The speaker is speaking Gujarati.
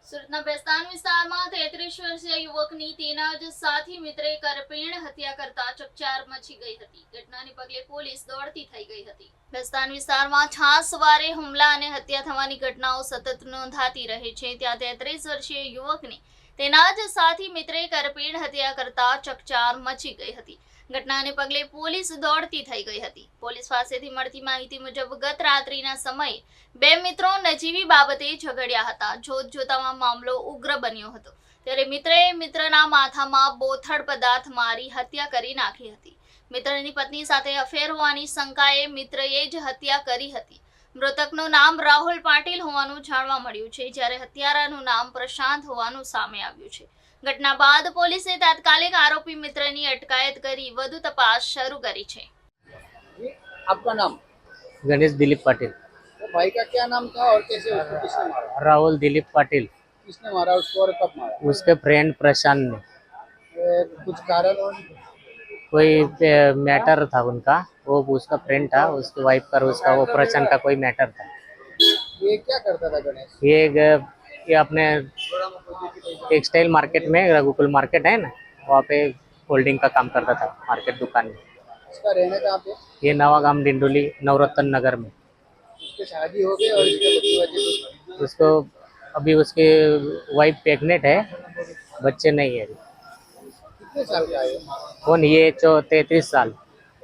સુરતના બેસ્તાન વિસ્તારમાં 33 વર્ષીય યુવકની તેના જ સાથી મિત્રે કરપીણ હત્યા કરતા ચકચાર મચી ગઈ હતી. ઘટનાને પગલે પોલીસ દોડતી થઈ ગઈ હતી. બેસ્તાન વિસ્તારમાં છાસવારે હુમલા અને હત્યા થવાની ઘટનાઓ સતત નોંધાતી રહે છે. ત્યાં 33 વર્ષીય યુવકની તેના જ સાથી મિત્રે કરપીણ હત્યા કરતા ચકચાર મચી ગઈ હતી. ઘટનાને પગલે પોલીસ દોડતી થઈ ગઈ હતી. પોલીસ પાસેથી મળતી માહિતી મુજબ ગત રાત્રિના સમયે બે મિત્રો નજીવી બાબતે ઝઘડ્યા હતા. જોતજોતામાં મામલો ઉગ્ર બન્યો હતો. ત્યારે મિત્રએ મિત્રના માથામાં બોથડ પદાર્થ મારી હત્યા કરી નાખી હતી. મિત્રની પત્ની સાથે અફેર હોવાની શંકાએ મિત્રએ જ હત્યા કરી હતી. મૃતકનું નામ રાહુલ પાટીલ હોવાનું જાણવા મળ્યું છે, જ્યારે હત્યારાનું નામ પ્રશાંત હોવાનું સામે આવ્યું છે. ઘટના બાદ પોલીસે તાત્કાલિક आरोपी મિત્રની અટકાયત કરી વધુ તપાસ શરૂ કરી છે. आपका नाम? गणेश दिलीप पाटिल। तो भाई का क्या नाम था और कैसे उसको किसने मारा? राहुल दिलीप पाटिल। किसने मारा उसको और कब मारा? उसके फ्रेंड प्रशांत ने। कुछ कारण और कोई मैटर था उनका, वो उसका फ्रेंड था, उसकी वाइफ का उसका वो प्रशांत का कोई मैटर था। ये क्या करता था गणेश? ये अपने टेक्सटाइल मार्केट में, रघुकुल मार्केट है ना, वहाँ पे होल्डिंग का काम करता था, मार्केट दुकान में। उसका रहने कहाँ पे? ये नवागाम डिंडोली नवरत्न नगर में। उसकी शादी हो गई और उसके बच्चे उसको अभी उसकी वाइफ प्रेग्नेंट है, बच्चे नहीं है। कितने साल का है? कौन? ये 33 साल।